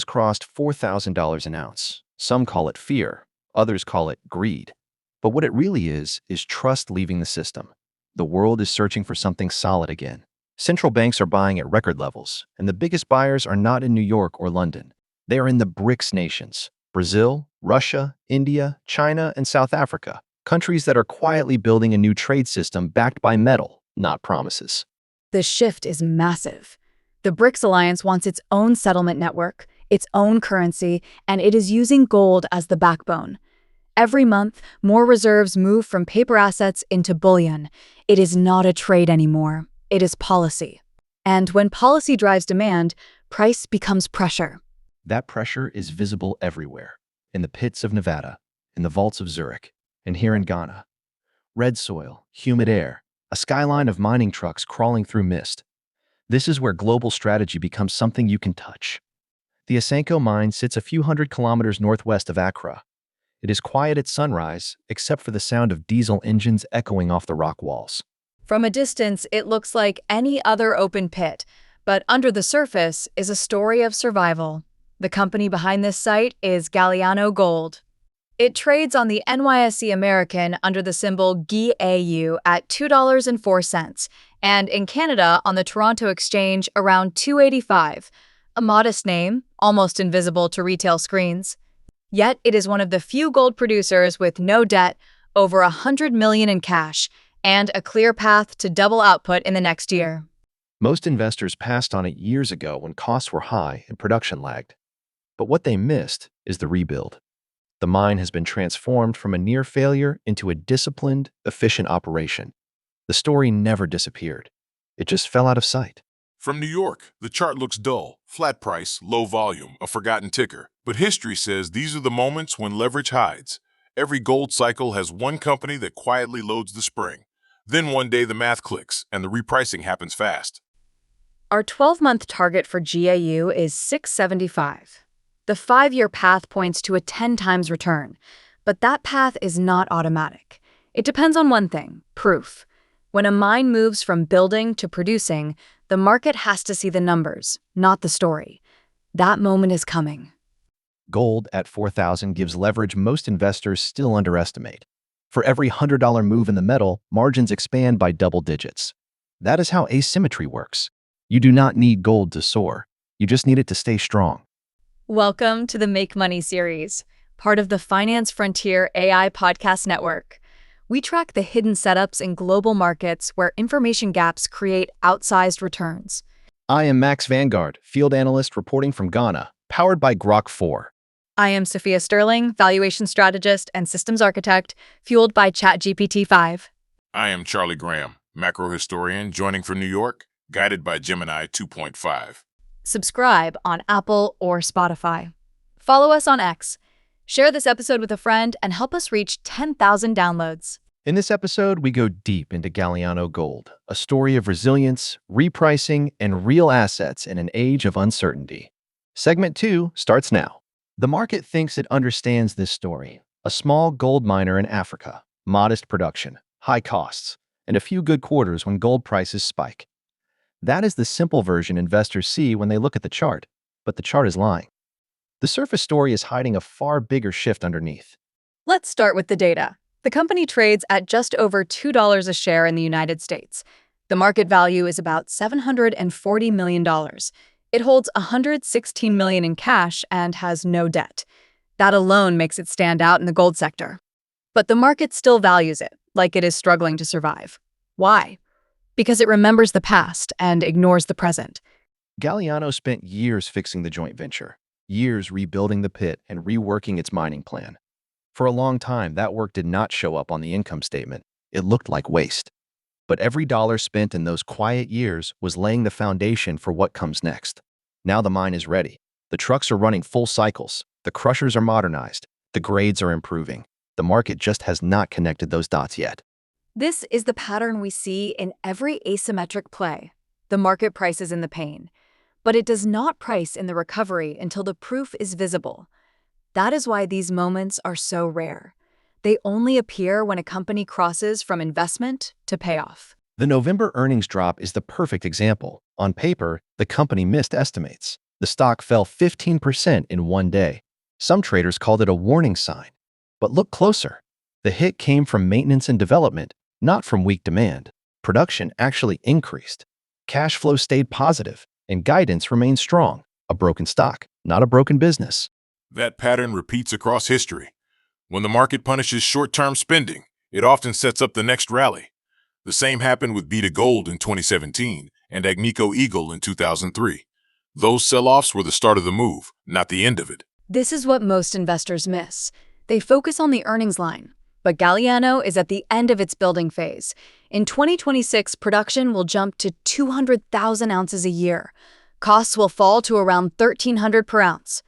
has crossed $4,000 an ounce. Some call it fear, others call it greed. But what it really is trust leaving the system. The world is searching for something solid again. Central banks are buying at record levels, and the biggest buyers are not in New York or London. They are in the BRICS nations: Brazil, Russia, India, China, and South Africa. Countries that are quietly building a new trade system backed by metal, not promises. The shift is massive. The BRICS alliance wants its own settlement network, its own currency, and it is using gold as the backbone. Every month, more reserves move from paper assets into bullion. It is not a trade anymore. It is policy. And when policy drives demand, price becomes pressure. That pressure is visible everywhere. In the pits of Nevada, in the vaults of Zurich, and here in Ghana. Red soil, humid air, a skyline of mining trucks crawling through mist. This is where global strategy becomes something you can touch. The Asanko mine sits a few hundred kilometers northwest of Accra. It is quiet at sunrise, except for the sound of diesel engines echoing off the rock walls. From a distance, it looks like any other open pit, but under the surface is a story of survival. The company behind this site is Galiano Gold. It trades on the NYSE American under the symbol GAU at $2.04, and in Canada on the Toronto Exchange around $2.85, a modest name, almost invisible to retail screens. Yet it is one of the few gold producers with no debt, over $100 million in cash, and a clear path to double output in the next year. Most investors passed on it years ago when costs were high and production lagged. But what they missed is the rebuild. The mine has been transformed from a near failure into a disciplined, efficient operation. The story never disappeared. It just fell out of sight. From New York, the chart looks dull, flat price, low volume, a forgotten ticker. But history says these are the moments when leverage hides. Every gold cycle has one company that quietly loads the spring. Then one day the math clicks and the repricing happens fast. Our 12-month target for GAU is 675. The 5-year path points to a 10 times return, but that path is not automatic. It depends on one thing: proof. When a mine moves from building to producing, the market has to see the numbers, not the story. That moment is coming. Gold at $4,000 gives leverage most investors still underestimate. For every $100 move in the metal, margins expand by double digits. That is how asymmetry works. You do not need gold to soar. You just need it to stay strong. Welcome to the Make Money series, part of the Finance Frontier AI podcast network. We track the hidden setups in global markets where information gaps create outsized returns. I am Max Vanguard, field analyst reporting from Ghana, powered by Grok 4. I am Sophia Sterling, valuation strategist and systems architect, fueled by ChatGPT-5. I am Charlie Graham, macro historian joining from New York, guided by Gemini 2.5. Subscribe on Apple or Spotify. Follow us on X. Share this episode with a friend and help us reach 10,000 downloads. In this episode, we go deep into Galiano Gold, a story of resilience, repricing, and real assets in an age of uncertainty. Segment 2 starts now. The market thinks it understands this story. A small gold miner in Africa, modest production, high costs, and a few good quarters when gold prices spike. That is the simple version investors see when they look at the chart, but the chart is lying. The surface story is hiding a far bigger shift underneath. Let's start with the data. The company trades at just over $2 a share in the United States. The market value is about $740 million. It holds $116 million in cash and has no debt. That alone makes it stand out in the gold sector. But the market still values it, like it is struggling to survive. Why? Because it remembers the past and ignores the present. Galiano spent years fixing the joint venture, years rebuilding the pit and reworking its mining plan. For a long time, that work did not show up on the income statement. It looked like waste. But every dollar spent in those quiet years was laying the foundation for what comes next. Now the mine is ready. The trucks are running full cycles. The crushers are modernized. The grades are improving. The market just has not connected those dots yet. This is the pattern we see in every asymmetric play. The market prices in the pain, but it does not price in the recovery until the proof is visible. That is why these moments are so rare. They only appear when a company crosses from investment to payoff. The November earnings drop is the perfect example. On paper, the company missed estimates. The stock fell 15% in one day. Some traders called it a warning sign. But look closer. The hit came from maintenance and development, not from weak demand. Production actually increased. Cash flow stayed positive, and guidance remained strong. A broken stock, not a broken business. That pattern repeats across history. When the market punishes short-term spending, it often sets up the next rally. The same happened with Beta Gold in 2017 and Agnico Eagle in 2003. Those sell-offs were the start of the move, not the end of it. This is what most investors miss. They focus on the earnings line. But Galiano is at the end of its building phase. In 2026, production will jump to 200,000 ounces a year. Costs will fall to around $1,300 per ounce.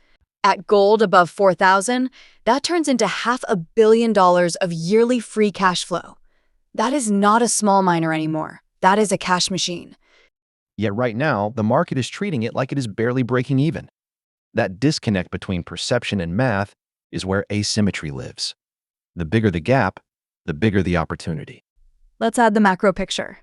At gold above 4,000, that turns into $500 million of yearly free cash flow. That is not a small miner anymore. That is a cash machine. Yet right now, the market is treating it like it is barely breaking even. That disconnect between perception and math is where asymmetry lives. The bigger the gap, the bigger the opportunity. Let's add the macro picture.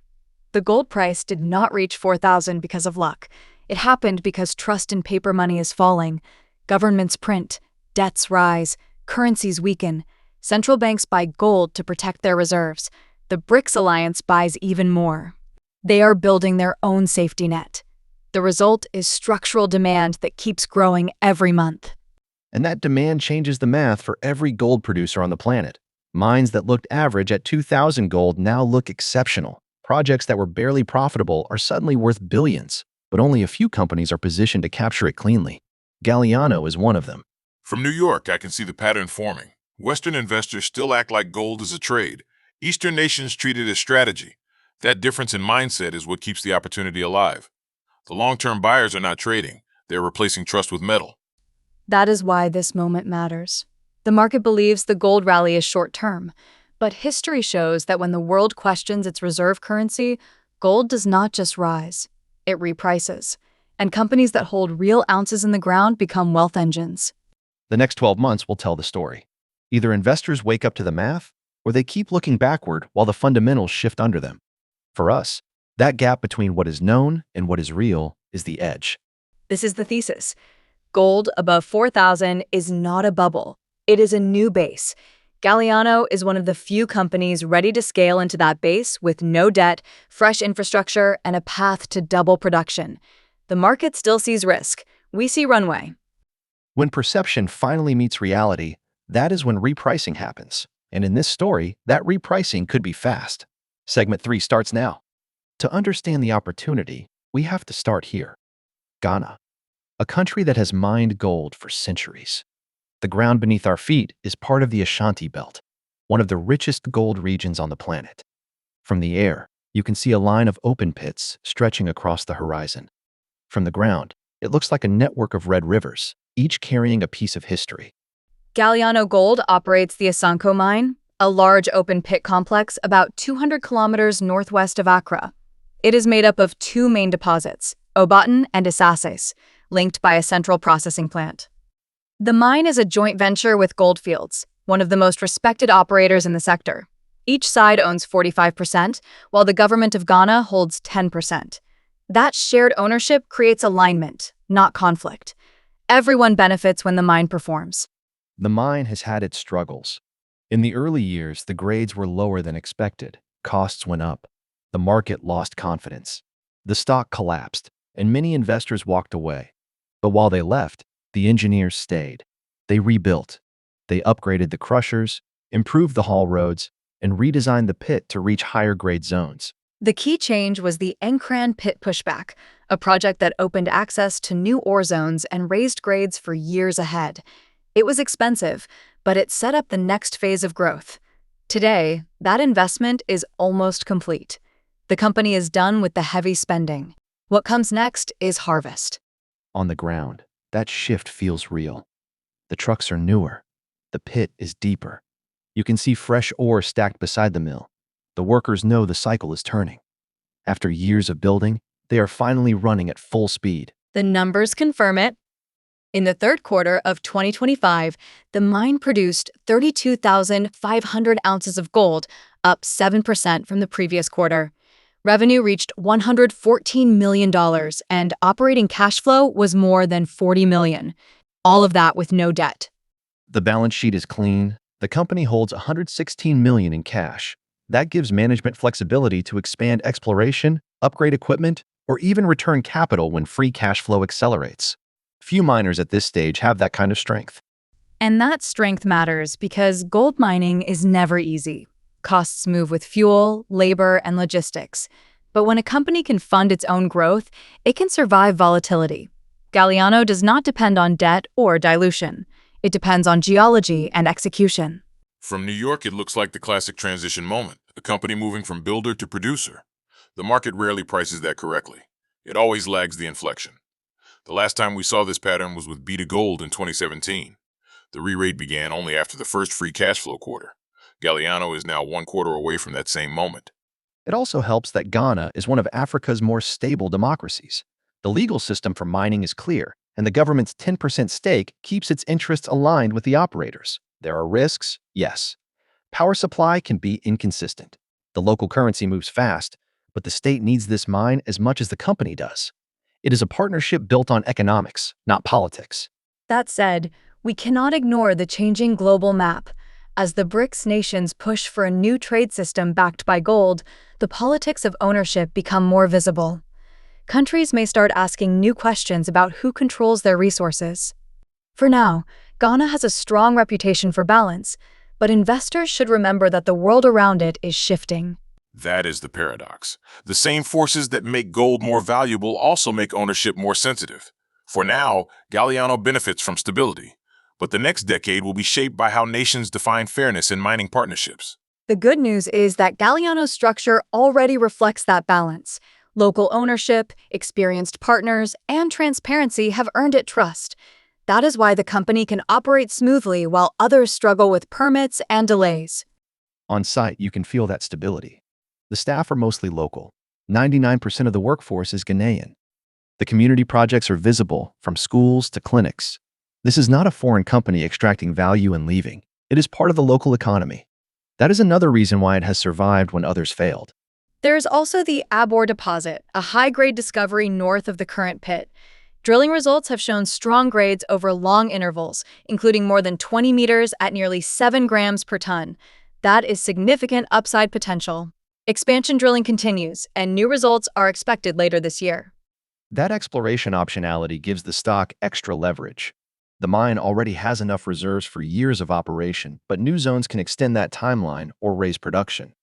The gold price did not reach 4,000 because of luck. It happened because trust in paper money is falling. Governments print, debts rise, currencies weaken. Central banks buy gold to protect their reserves. The BRICS alliance buys even more. They are building their own safety net. The result is structural demand that keeps growing every month. And that demand changes the math for every gold producer on the planet. Mines that looked average at 2,000 gold now look exceptional. Projects that were barely profitable are suddenly worth billions, but only a few companies are positioned to capture it cleanly. Galiano is one of them. From New York, I can see the pattern forming. Western investors still act like gold is a trade. Eastern nations treat it as strategy. That difference in mindset is what keeps the opportunity alive. The long-term buyers are not trading. They're replacing trust with metal. That is why this moment matters. The market believes the gold rally is short-term, but history shows that when the world questions its reserve currency, gold does not just rise, it reprices. And companies that hold real ounces in the ground become wealth engines. The next 12 months will tell the story. Either investors wake up to the math, or they keep looking backward while the fundamentals shift under them. For us, that gap between what is known and what is real is the edge. This is the thesis. Gold above 4,000 is not a bubble. It is a new base. Galiano is one of the few companies ready to scale into that base with no debt, fresh infrastructure, and a path to double production. The market still sees risk. We see runway. When perception finally meets reality, that is when repricing happens. And in this story, that repricing could be fast. Segment 3 starts now. To understand the opportunity, we have to start here. Ghana, a country that has mined gold for centuries. The ground beneath our feet is part of the Ashanti Belt, one of the richest gold regions on the planet. From the air, you can see a line of open pits stretching across the horizon. From the ground, it looks like a network of red rivers, each carrying a piece of history. Galiano Gold operates the Asanko mine, a large open pit complex about 200 kilometers northwest of Accra. It is made up of two main deposits, Oboten and Isases, linked by a central processing plant. The mine is a joint venture with Gold Fields, one of the most respected operators in the sector. Each side owns 45%, while the government of Ghana holds 10%. That shared ownership creates alignment, not conflict. Everyone benefits when the mine performs. The mine has had its struggles. In the early years, the grades were lower than expected. Costs went up. The market lost confidence. The stock collapsed, and many investors walked away. But while they left, the engineers stayed. They rebuilt. They upgraded the crushers, improved the haul roads, and redesigned the pit to reach higher grade zones. The key change was the Nkran pit pushback, a project that opened access to new ore zones and raised grades for years ahead. It was expensive, but it set up the next phase of growth. Today, that investment is almost complete. The company is done with the heavy spending. What comes next is harvest. On the ground, that shift feels real. The trucks are newer. The pit is deeper. You can see fresh ore stacked beside the mill. The workers know the cycle is turning. After years of building, they are finally running at full speed. The numbers confirm it. In the third quarter of 2025, the mine produced 32,500 ounces of gold, up 7% from the previous quarter. Revenue reached $114 million, and operating cash flow was more than $40 million. All of that with no debt. The balance sheet is clean. The company holds $116 million in cash. That gives management flexibility to expand exploration, upgrade equipment, or even return capital when free cash flow accelerates. Few miners at this stage have that kind of strength. And that strength matters because gold mining is never easy. Costs move with fuel, labor, and logistics. But when a company can fund its own growth, it can survive volatility. Galiano does not depend on debt or dilution. It depends on geology and execution. From New York, it looks like the classic transition moment, a company moving from builder to producer. The market rarely prices that correctly. It always lags the inflection. The last time we saw this pattern was with Beta Gold in 2017. The re-rate began only after the first free cash flow quarter. Galiano is now 1 quarter away from that same moment. It also helps that Ghana is one of Africa's more stable democracies. The legal system for mining is clear, and the government's 10% stake keeps its interests aligned with the operators. There are risks, yes. Power supply can be inconsistent. The local currency moves fast, but the state needs this mine as much as the company does. It is a partnership built on economics, not politics. That said, we cannot ignore the changing global map. As the BRICS nations push for a new trade system backed by gold, the politics of ownership become more visible. Countries may start asking new questions about who controls their resources. For now, Ghana has a strong reputation for balance, but investors should remember that the world around it is shifting. That is the paradox. The same forces that make gold more valuable also make ownership more sensitive. For now, Galiano benefits from stability, but the next decade will be shaped by how nations define fairness in mining partnerships. The good news is that Galiano's structure already reflects that balance. Local ownership, experienced partners, and transparency have earned it trust. That is why the company can operate smoothly while others struggle with permits and delays. On site, you can feel that stability. The staff are mostly local. 99% of the workforce is Ghanaian. The community projects are visible, from schools to clinics. This is not a foreign company extracting value and leaving. It is part of the local economy. That is another reason why it has survived when others failed. There is also the Abor deposit, a high-grade discovery north of the current pit. Drilling results have shown strong grades over long intervals, including more than 20 meters at nearly 7 grams per ton. That is significant upside potential. Expansion drilling continues, and new results are expected later this year. That exploration optionality gives the stock extra leverage. The mine already has enough reserves for years of operation, but new zones can extend that timeline or raise production.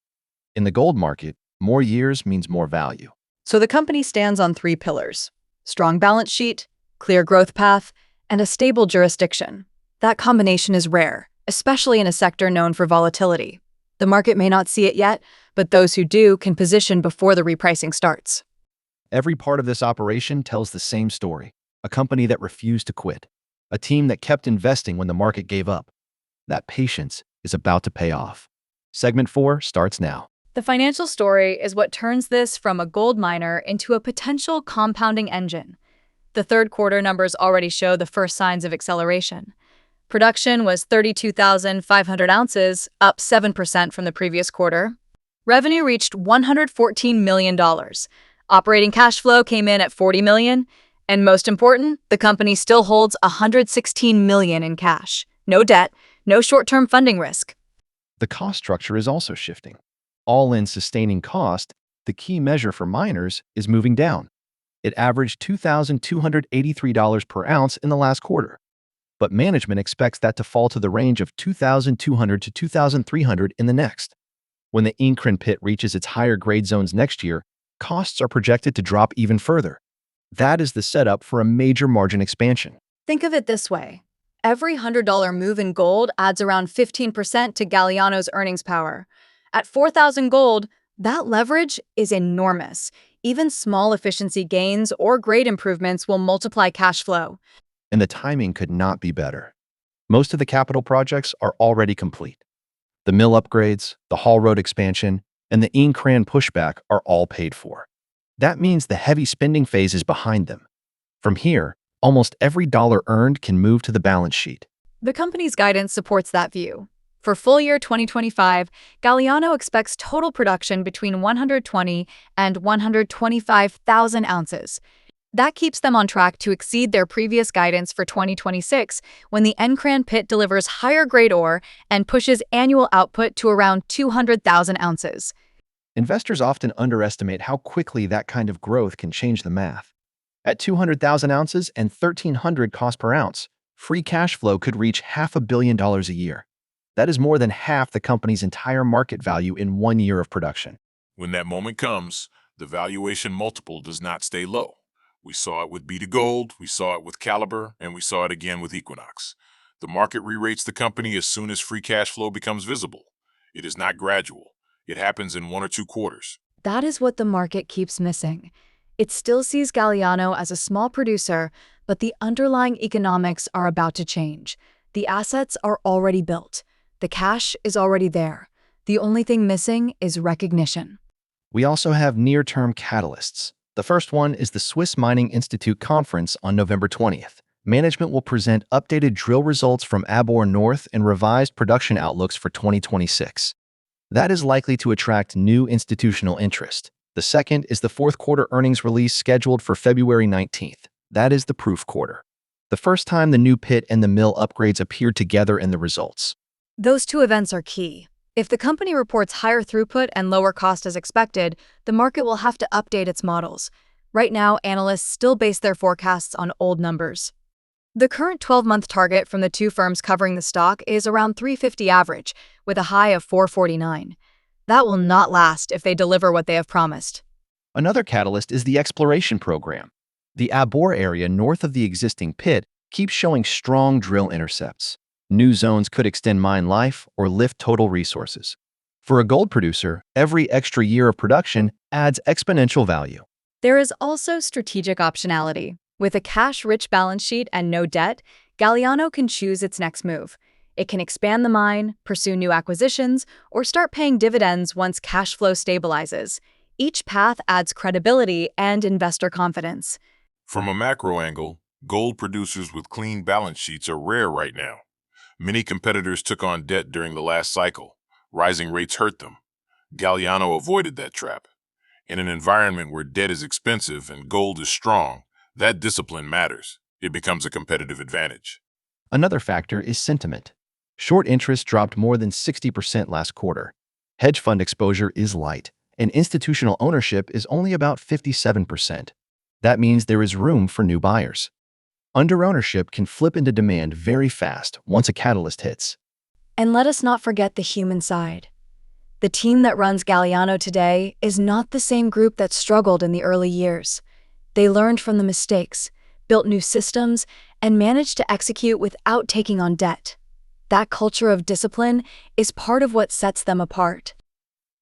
In the gold market, more years means more value. So the company stands on 3 pillars: strong balance sheet, clear growth path, and a stable jurisdiction. That combination is rare, especially in a sector known for volatility. The market may not see it yet, but those who do can position before the repricing starts. Every part of this operation tells the same story. A company that refused to quit. A team that kept investing when the market gave up. That patience is about to pay off. Segment 4 starts now. The financial story is what turns this from a gold miner into a potential compounding engine. The third quarter numbers already show the first signs of acceleration. Production was 32,500 ounces, up 7% from the previous quarter. Revenue reached $114 million. Operating cash flow came in at $40 million. And most important, the company still holds $116 million in cash. No debt, no short-term funding risk. The cost structure is also shifting. All-in sustaining cost, the key measure for miners, is moving down. It averaged $2,283 per ounce in the last quarter. But management expects that to fall to the range of $2,200 to $2,300 in the next. When the Inkran pit reaches its higher grade zones next year, costs are projected to drop even further. That is the setup for a major margin expansion. Think of it this way. Every $100 move in gold adds around 15% to Galiano's earnings power. At 4,000 gold, that leverage is enormous. Even small efficiency gains or grade improvements will multiply cash flow. And the timing could not be better. Most of the capital projects are already complete. The mill upgrades, the haul road expansion, and the Inkran pushback are all paid for. That means the heavy spending phase is behind them. From here, almost every dollar earned can move to the balance sheet. The company's guidance supports that view. For full year 2025, Galiano expects total production between 120 and 125,000 ounces. That keeps them on track to exceed their previous guidance for 2026 when the Nkran pit delivers higher-grade ore and pushes annual output to around 200,000 ounces. Investors often underestimate how quickly that kind of growth can change the math. At 200,000 ounces and $1,300 cost per ounce, free cash flow could reach $500 million a year. That is more than half the company's entire market value in 1 year of production. When that moment comes, the valuation multiple does not stay low. We saw it with Beta Gold, we saw it with Caliber, and we saw it again with Equinox. The market re-rates the company as soon as free cash flow becomes visible. It is not gradual. It happens in 1 or 2 quarters. That is what the market keeps missing. It still sees Galiano as a small producer, but the underlying economics are about to change. The assets are already built. The cash is already there. The only thing missing is recognition. We also have near-term catalysts. The first one is the Swiss Mining Institute conference on November 20th. Management will present updated drill results from Abor North and revised production outlooks for 2026. That is likely to attract new institutional interest. The second is the fourth quarter earnings release scheduled for February 19th. That is the proof quarter. The first time the new pit and the mill upgrades appeared together in the results. Those two events are key. If the company reports higher throughput and lower cost as expected, the market will have to update its models. Right now, analysts still base their forecasts on old numbers. The current 12-month target from the two firms covering the stock is around 350 average, with a high of 449. That will not last if they deliver what they have promised. Another catalyst is the exploration program. The Abor area north of the existing pit keeps showing strong drill intercepts. New zones could extend mine life or lift total resources. For a gold producer, every extra year of production adds exponential value. There is also strategic optionality. With a cash-rich balance sheet and no debt, Galiano can choose its next move. It can expand the mine, pursue new acquisitions, or start paying dividends once cash flow stabilizes. Each path adds credibility and investor confidence. From a macro angle, gold producers with clean balance sheets are rare right now. Many competitors took on debt during the last cycle. Rising rates hurt them. Galiano avoided that trap. In an environment where debt is expensive and gold is strong, that discipline matters. It becomes a competitive advantage. Another factor is sentiment. Short interest dropped more than 60% last quarter. Hedge fund exposure is light, and institutional ownership is only about 57%. That means there is room for new buyers. Under-ownership can flip into demand very fast once a catalyst hits. And let us not forget the human side. The team that runs Galiano today is not the same group that struggled in the early years. They learned from the mistakes, built new systems, and managed to execute without taking on debt. That culture of discipline is part of what sets them apart.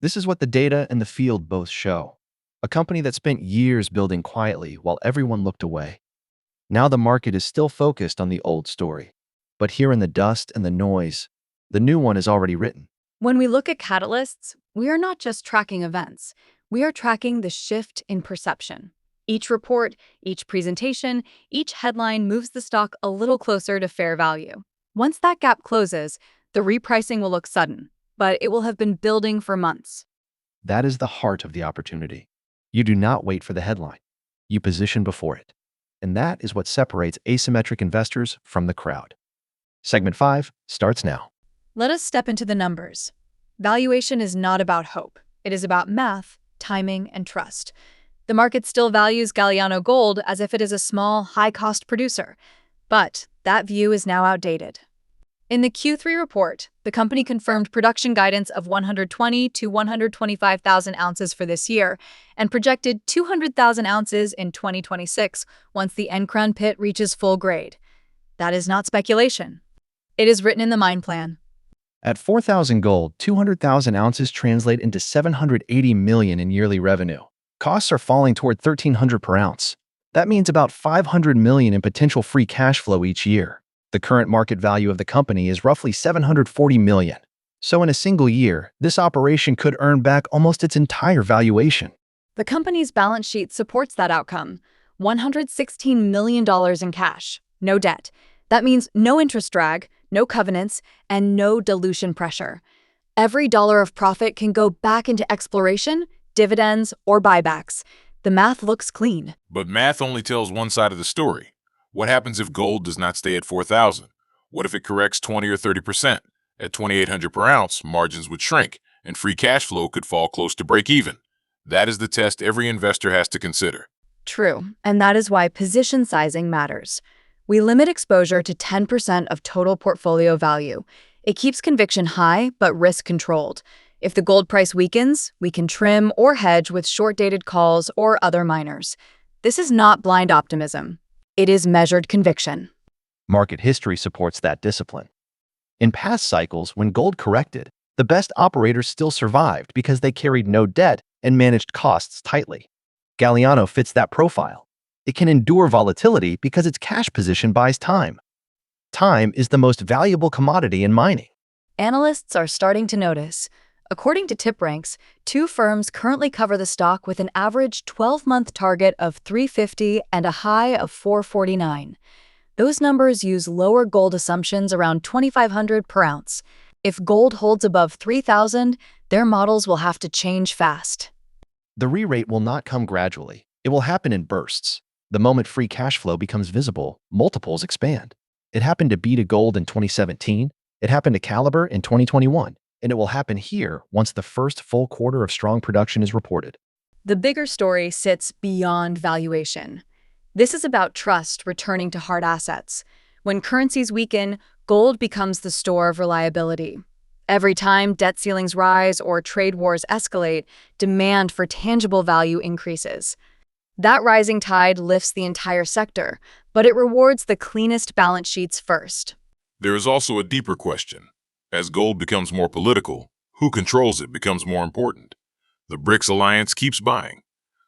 This is what the data and the field both show. A company that spent years building quietly while everyone looked away. Now the market is still focused on the old story. But here in the dust and the noise, the new one is already written. When we look at catalysts, we are not just tracking events. We are tracking the shift in perception. Each report, each presentation, each headline moves the stock a little closer to fair value. Once that gap closes, the repricing will look sudden, but it will have been building for months. That is the heart of the opportunity. You do not wait for the headline. You position before it. And that is what separates asymmetric investors from the crowd. Segment 5 starts now. Let us step into the numbers. Valuation is not about hope. It is about math, timing, and trust. The market still values Galiano Gold as if it is a small, high-cost producer. But that view is now outdated. In the Q3 report, the company confirmed production guidance of 120 to 125,000 ounces for this year and projected 200,000 ounces in 2026 once the Nkran pit reaches full grade. That is not speculation. It is written in the mine plan. At 4,000 gold, 200,000 ounces translate into $780 million in yearly revenue. Costs are falling toward $1,300 per ounce. That means about $500 million in potential free cash flow each year. The current market value of the company is roughly $740 million. So in a single year, this operation could earn back almost its entire valuation. The company's balance sheet supports that outcome. $116 million in cash, no debt. That means no interest drag, no covenants, and no dilution pressure. Every dollar of profit can go back into exploration, dividends, or buybacks. The math looks clean. But math only tells one side of the story. What happens if gold does not stay at 4,000? What if it corrects 20 or 30%? At 2,800 per ounce, margins would shrink, and free cash flow could fall close to break even. That is the test every investor has to consider. True, and that is why position sizing matters. We limit exposure to 10% of total portfolio value. It keeps conviction high, but risk controlled. If the gold price weakens, we can trim or hedge with short-dated calls or other miners. This is not blind optimism. It is measured conviction. Market history supports that discipline. In past cycles, when gold corrected, the best operators still survived because they carried no debt and managed costs tightly. Galiano fits that profile. It can endure volatility because its cash position buys time. Time is the most valuable commodity in mining. Analysts are starting to notice. According to TipRanks, 2 firms currently cover the stock with an average 12-month target of 350 and a high of 449. Those numbers use lower gold assumptions around 2,500 per ounce. If gold holds above 3,000, their models will have to change fast. The re-rate will not come gradually. It will happen in bursts. The moment free cash flow becomes visible, multiples expand. It happened to Beta Gold in 2017, it happened to Caliber in 2021, and it will happen here once the first full quarter of strong production is reported. The bigger story sits beyond valuation. This is about trust returning to hard assets. When currencies weaken, gold becomes the store of reliability. Every time debt ceilings rise or trade wars escalate, demand for tangible value increases. That rising tide lifts the entire sector, but it rewards the cleanest balance sheets first. There is also a deeper question. As gold becomes more political, who controls it becomes more important. The BRICS alliance keeps buying.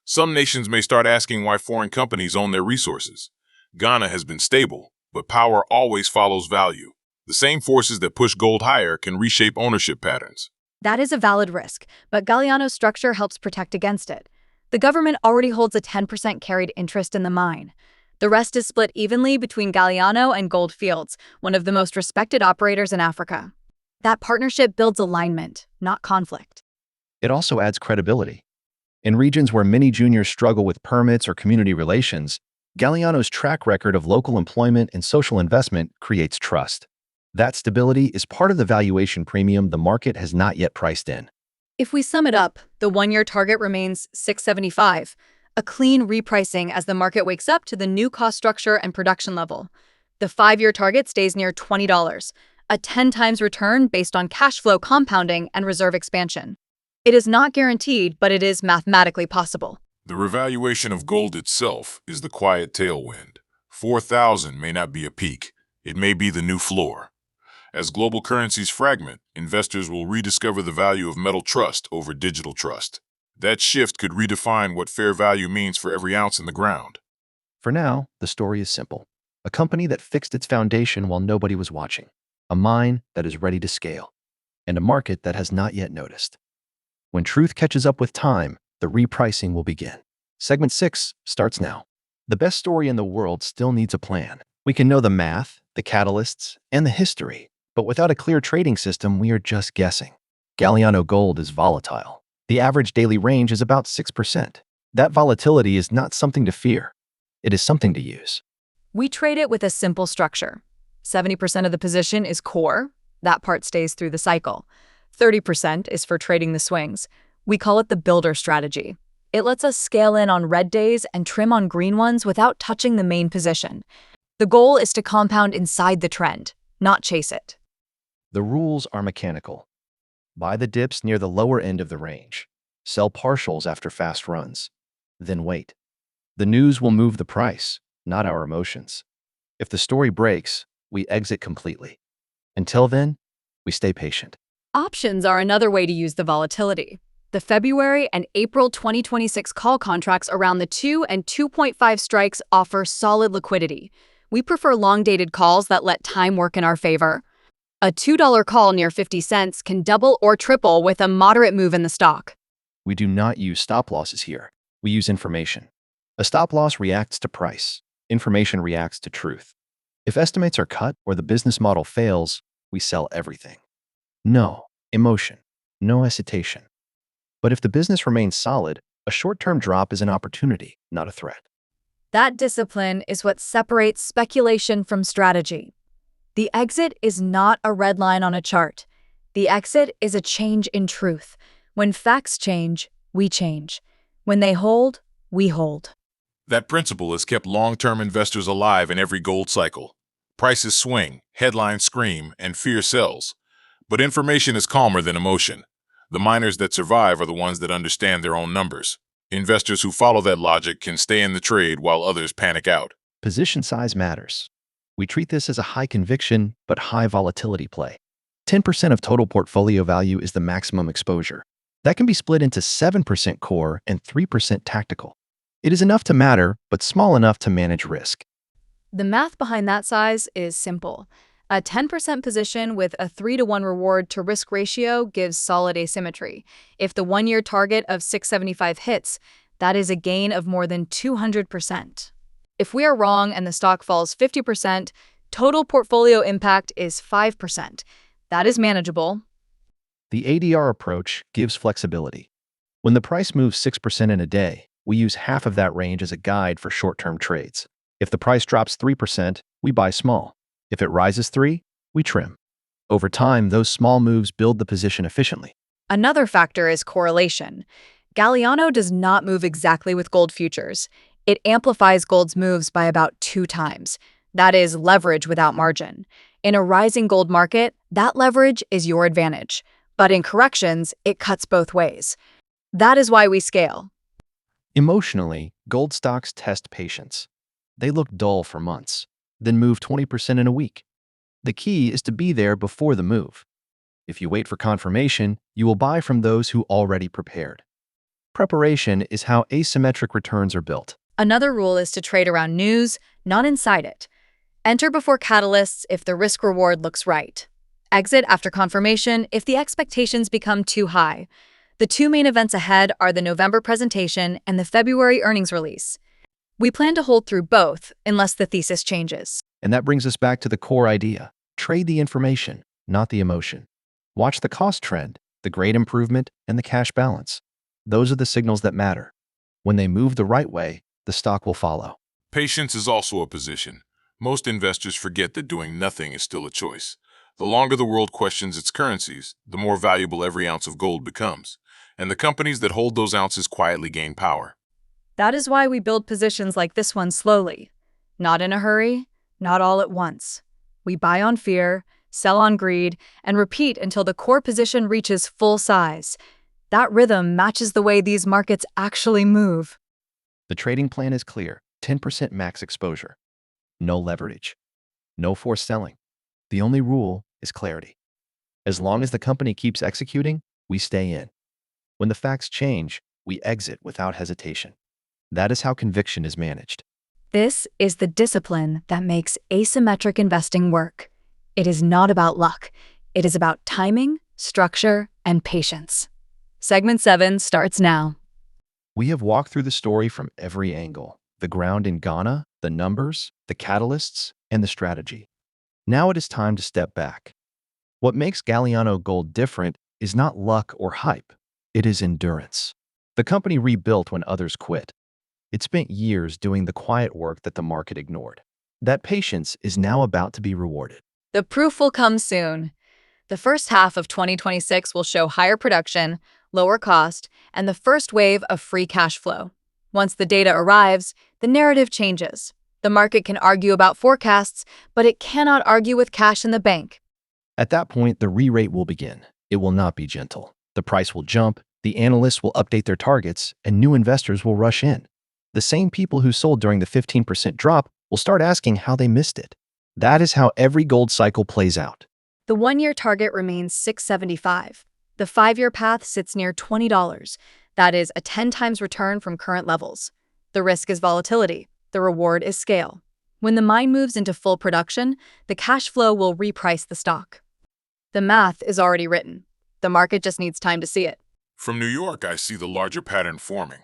Some nations may start asking why foreign companies own their resources. Ghana has been stable, but power always follows value. The same forces that push gold higher can reshape ownership patterns. That is a valid risk, but Galiano's structure helps protect against it. The government already holds a 10% carried interest in the mine. The rest is split evenly between Galiano and Gold Fields, one of the most respected operators in Africa. That partnership builds alignment, not conflict. It also adds credibility. In regions where many juniors struggle with permits or community relations, Galiano's track record of local employment and social investment creates trust. That stability is part of the valuation premium the market has not yet priced in. If we sum it up, the 1-year target remains 675, a clean repricing as the market wakes up to the new cost structure and production level. The 5-year target stays near $20, a 10 times return based on cash flow compounding and reserve expansion. It is not guaranteed, but it is mathematically possible. The revaluation of gold itself is the quiet tailwind. 4,000 may not be a peak. It may be the new floor. As global currencies fragment, investors will rediscover the value of metal trust over digital trust. That shift could redefine what fair value means for every ounce in the ground. For now, the story is simple. A company that fixed its foundation while nobody was watching. A mine that is ready to scale. And a market that has not yet noticed. When truth catches up with time, the repricing will begin. Segment 6 starts now. The best story in the world still needs a plan. We can know the math, the catalysts, and the history, but without a clear trading system, we are just guessing. Galiano Gold is volatile. The average daily range is about 6%. That volatility is not something to fear. It is something to use. We trade it with a simple structure. 70% of the position is core. That part stays through the cycle. 30% is for trading the swings. We call it the builder strategy. It lets us scale in on red days and trim on green ones without touching the main position. The goal is to compound inside the trend, not chase it. The rules are mechanical. Buy the dips near the lower end of the range. Sell partials after fast runs. Then wait. The news will move the price, not our emotions. If the story breaks, we exit completely. Until then, we stay patient. Options are another way to use the volatility. The February and April 2026 call contracts around the 2 and 2.5 strikes offer solid liquidity. We prefer long-dated calls that let time work in our favor. A $2 call near 50 cents can double or triple with a moderate move in the stock. We do not use stop losses here. We use information. A stop loss reacts to price. Information reacts to truth. If estimates are cut or the business model fails, we sell everything. No emotion, no hesitation. But if the business remains solid, a short-term drop is an opportunity, not a threat. That discipline is what separates speculation from strategy. The exit is not a red line on a chart. The exit is a change in truth. When facts change, we change. When they hold, we hold. That principle has kept long-term investors alive in every gold cycle. Prices swing, headlines scream, and fear sells. But information is calmer than emotion. The miners that survive are the ones that understand their own numbers. Investors who follow that logic can stay in the trade while others panic out. Position size matters. We treat this as a high conviction but high volatility play. 10% of total portfolio value is the maximum exposure. That can be split into 7% core and 3% tactical. It is enough to matter, but small enough to manage risk. The math behind that size is simple. A 10% position with a 3-to-1 reward to risk ratio gives solid asymmetry. If the one-year target of 675 hits, that is a gain of more than 200%. If we are wrong and the stock falls 50%, total portfolio impact is 5%. That is manageable. The ADR approach gives flexibility. When the price moves 6% in a day, we use half of that range as a guide for short-term trades. If the price drops 3%, we buy small. If it rises 3%, we trim. Over time, those small moves build the position efficiently. Another factor is correlation. Galiano does not move exactly with gold futures. It amplifies gold's moves by about 2 times. That is leverage without margin. In a rising gold market, that leverage is your advantage. But in corrections, it cuts both ways. That is why we scale. Emotionally, gold stocks test patience. They look dull for months, then move 20% in a week. The key is to be there before the move. If you wait for confirmation, you will buy from those who already prepared. Preparation is how asymmetric returns are built. Another rule is to trade around news, not inside it. Enter before catalysts if the risk-reward looks right. Exit after confirmation if the expectations become too high. The 2 main events ahead are the November presentation and the February earnings release. We plan to hold through both unless the thesis changes. And that brings us back to the core idea. Trade the information, not the emotion. Watch the cost trend, the grade improvement, and the cash balance. Those are the signals that matter. When they move the right way, the stock will follow. Patience is also a position. Most investors forget that doing nothing is still a choice. The longer the world questions its currencies, the more valuable every ounce of gold becomes. And the companies that hold those ounces quietly gain power. That is why we build positions like this one slowly. Not in a hurry, not all at once. We buy on fear, sell on greed, and repeat until the core position reaches full size. That rhythm matches the way these markets actually move. The trading plan is clear. 10% max exposure. No leverage. No forced selling. The only rule is clarity. As long as the company keeps executing, we stay in. When the facts change, we exit without hesitation. That is how conviction is managed. This is the discipline that makes asymmetric investing work. It is not about luck. It is about timing, structure, and patience. Segment 7 starts now. We have walked through the story from every angle. The ground in Ghana, the numbers, the catalysts, and the strategy. Now it is time to step back. What makes Galiano Gold different is not luck or hype. It is endurance. The company rebuilt when others quit. It spent years doing the quiet work that the market ignored. That patience is now about to be rewarded. The proof will come soon. The first half of 2026 will show higher production, lower cost, and the first wave of free cash flow. Once the data arrives, the narrative changes. The market can argue about forecasts, but it cannot argue with cash in the bank. At that point, the re-rate will begin. It will not be gentle. The price will jump, the analysts will update their targets, and new investors will rush in. The same people who sold during the 15% drop will start asking how they missed it. That is how every gold cycle plays out. The one-year target remains $675. The 5-year path sits near $20. That is a 10 times return from current levels. The risk is volatility. The reward is scale. When the mine moves into full production, the cash flow will reprice the stock. The math is already written. The market just needs time to see it. From New York, I see the larger pattern forming.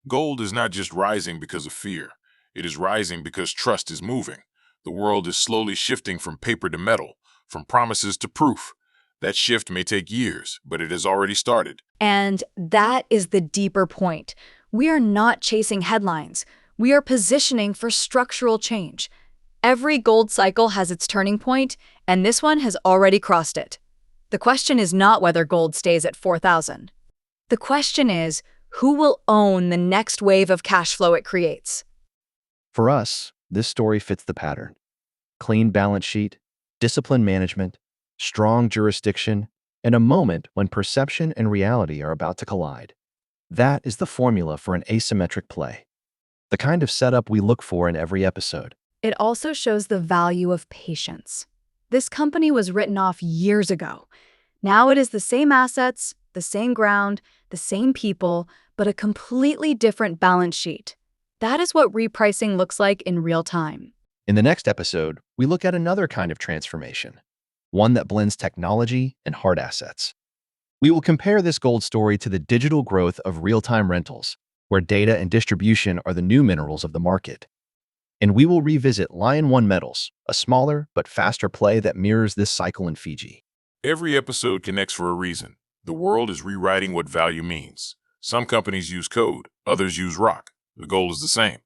Gold is not just rising because of fear. It is rising because trust is moving. The world is slowly shifting from paper to metal, from promises to proof. That shift may take years, but it has already started. And that is the deeper point. We are not chasing headlines. We are positioning for structural change. Every gold cycle has its turning point, and this one has already crossed it. The question is not whether gold stays at 4,000. The question is, who will own the next wave of cash flow it creates? For us, this story fits the pattern. Clean balance sheet, disciplined management, strong jurisdiction, and a moment when perception and reality are about to collide. That is the formula for an asymmetric play. The kind of setup we look for in every episode. It also shows the value of patience. This company was written off years ago. Now it is the same assets, the same ground, the same people, but a completely different balance sheet. That is what repricing looks like in real time. In the next episode, we look at another kind of transformation, one that blends technology and hard assets. We will compare this gold story to the digital growth of real-time rentals, where data and distribution are the new minerals of the market. And we will revisit Lion One Metals, a smaller but faster play that mirrors this cycle in Fiji. Every episode connects for a reason. The world is rewriting what value means. Some companies use code, others use rock. The goal is the same.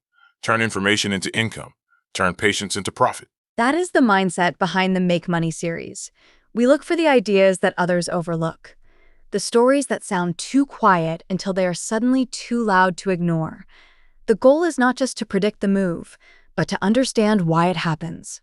Turn information into income. Turn patience into profit. That is the mindset behind the Make Money series. We look for the ideas that others overlook. The stories that sound too quiet until they are suddenly too loud to ignore. The goal is not just to predict the move, but to understand why it happens.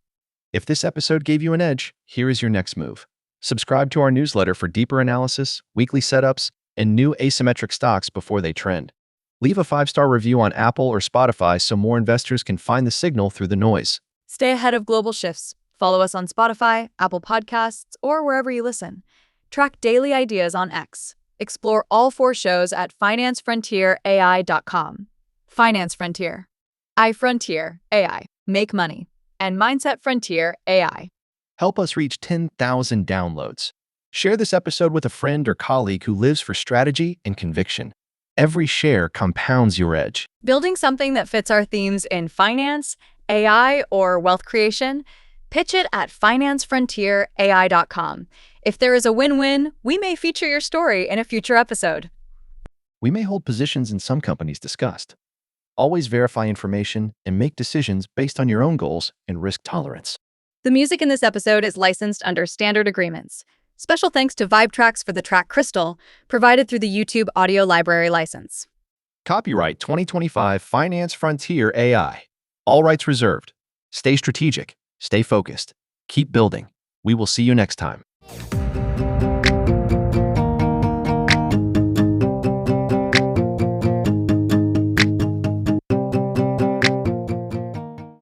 If this episode gave you an edge, here is your next move. Subscribe to our newsletter for deeper analysis, weekly setups, and new asymmetric stocks before they trend. Leave a 5-star review on Apple or Spotify so more investors can find the signal through the noise. Stay ahead of global shifts. Follow us on Spotify, Apple Podcasts, or wherever you listen. Track daily ideas on X. Explore all 4 shows at financefrontierai.com. Finance Frontier, iFrontier AI, Make Money, and Mindset Frontier AI. Help us reach 10,000 downloads. Share this episode with a friend or colleague who lives for strategy and conviction. Every share compounds your edge. Building something that fits our themes in finance, AI, or wealth creation? Pitch it at financefrontierai.com. If there is a win-win, we may feature your story in a future episode. We may hold positions in some companies discussed. Always verify information and make decisions based on your own goals and risk tolerance. The music in this episode is licensed under standard agreements. Special thanks to Vibe Tracks for the track Crystal, provided through the YouTube Audio Library license. Copyright 2025 Finance Frontier AI. All rights reserved. Stay strategic. Stay focused. Keep building. We will see you next time.